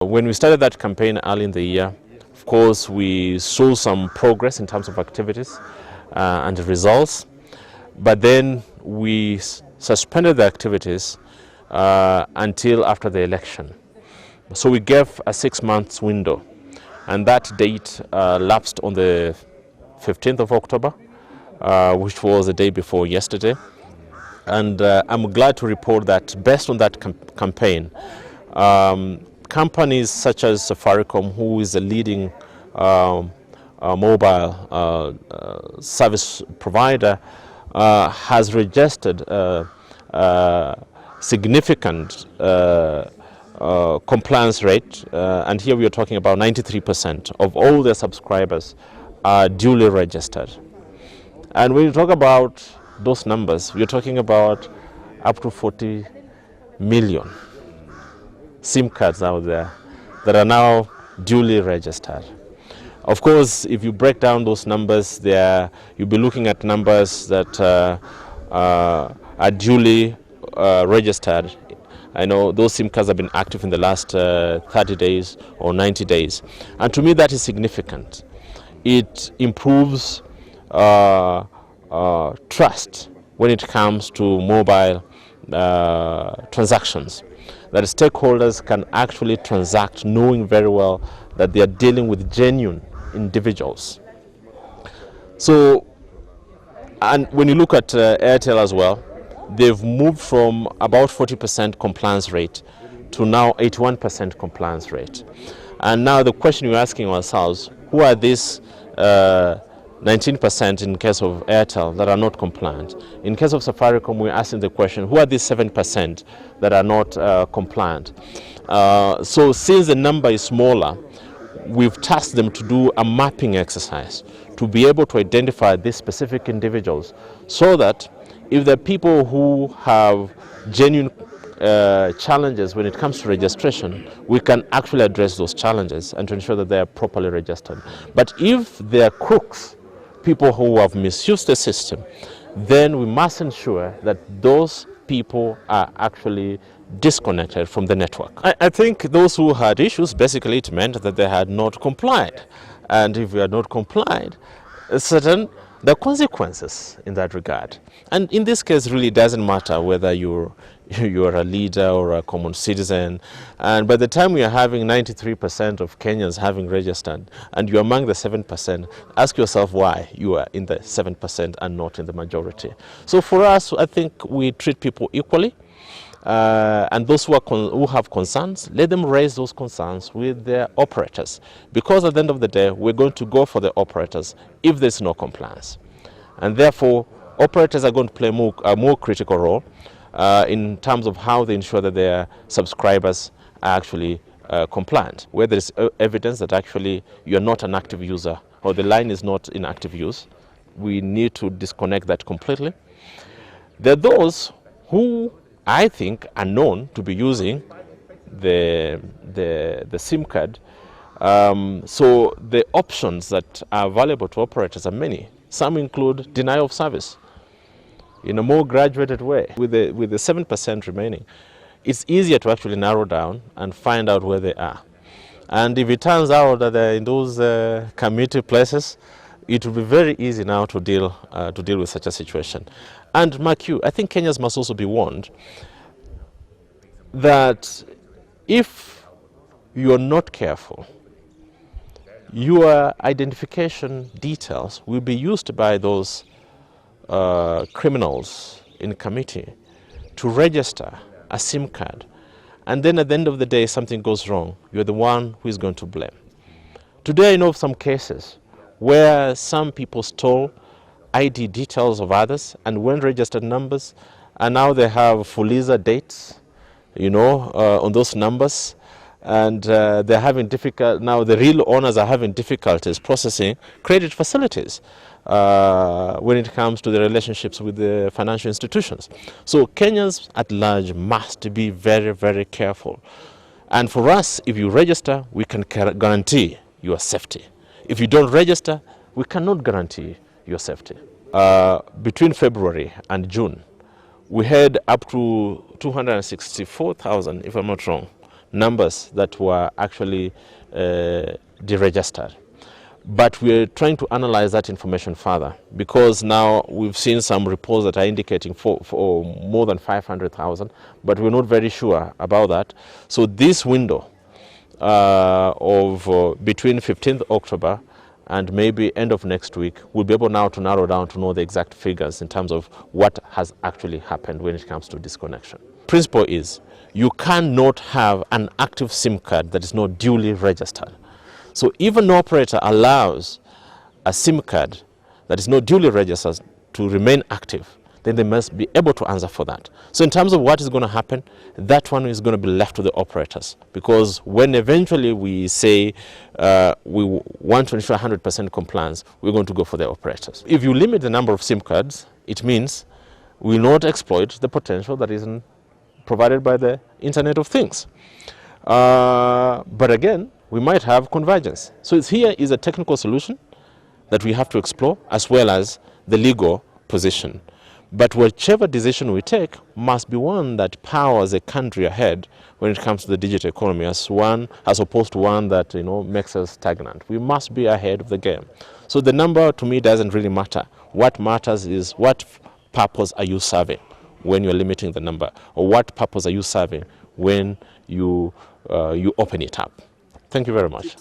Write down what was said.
When we started that campaign early in the year, of course, we saw some progress in terms of activities and results, but then we suspended the activities until after the election. So we gave a 6-month window, and that date lapsed on the 15th of October, which was the day before yesterday. And I'm glad to report that based on that campaign, companies such as Safaricom, who is a leading mobile service provider, has registered significant compliance rate, and here we are talking about 93% of all their subscribers are duly registered. And when you talk about those numbers, we're talking about up to 40 million SIM cards out there that are now duly registered. Of course, if you break down those numbers, you'll be looking at numbers that are duly registered. I know those SIM cards have been active in the last 30 days or 90 days. And to me, that is significant. It improves trust when it comes to mobile transactions, that stakeholders can actually transact knowing very well that they are dealing with genuine individuals. So, and when you look at Airtel as well, they've moved from about 40% compliance rate to now 81% compliance rate. And now the question we're asking ourselves, who are these 19% in case of Airtel that are not compliant? In case of Safaricom, we're asking the question, who are these 7% that are not compliant? So since the number is smaller, we've tasked them to do a mapping exercise to be able to identify these specific individuals, so that if the people who have genuine challenges when it comes to registration, we can actually address those challenges and to ensure that they are properly registered. But if they are crooks, people who have misused the system, then we must ensure that those people are actually disconnected from the network. I think those who had issues, basically it meant that they had not complied. And if you had not complied, the consequences in that regard. And in this case, really doesn't matter whether you're a leader or a common citizen. And by the time we are having 93% of Kenyans having registered, and you're among the 7%, ask yourself why you are in the 7% and not in the majority. So for us, I think we treat people equally. And those who have concerns, let them raise those concerns with their operators, because at the end of the day, we're going to go for the operators if there's no compliance. And therefore, operators are going to play a more critical role in terms of how they ensure that their subscribers are actually compliant. Where there is evidence that actually you're not an active user or the line is not in active use, we need to disconnect that completely. There are those who I think are known to be using the SIM card. So the options that are available to operators are many. Some include denial of service in a more graduated way. With the 7% remaining, it's easier to actually narrow down and find out where they are. And if it turns out that they're in those community places, it will be very easy now to deal with such a situation. And mark you, I think Kenyans must also be warned that if you are not careful, your identification details will be used by those criminals in committee to register a SIM card. And then at the end of the day, something goes wrong. You're the one who is going to blame. Today I know of some cases where some people stole ID details of others and went registered numbers, and now they have Fuliza dates, on those numbers, and they're having now the real owners are having difficulties processing credit facilities when it comes to the relationships with the financial institutions. So Kenyans at large must be very, very careful. And for us, if you register, we can guarantee your safety. If you don't register, we cannot guarantee your safety. Between February and June, we had up to 264,000, if I'm not wrong, numbers that were actually deregistered. But we're trying to analyze that information further, because now we've seen some reports that are indicating for more than 500,000, but we're not very sure about that. So this window of between 15th October and maybe end of next week, we'll be able now to narrow down to know the exact figures in terms of what has actually happened when it comes to disconnection. Principle is, you cannot have an active SIM card that is not duly registered. So if an operator allows a SIM card that is not duly registered to remain active, then they must be able to answer for that. So in terms of what is going to happen, that one is going to be left to the operators, because when eventually we say we want to ensure 100% compliance, we're going to go for the operators. If you limit the number of SIM cards, it means we will not exploit the potential that is provided by the Internet of Things. But again, we might have convergence. So here is a technical solution that we have to explore, as well as the legal position. But whichever decision we take must be one that powers a country ahead when it comes to the digital economy, as opposed to one that makes us stagnant. We must be ahead of the game. So the number to me doesn't really matter. What matters is what purpose are you serving when you're limiting the number, or what purpose are you serving when you open it up. Thank you very much.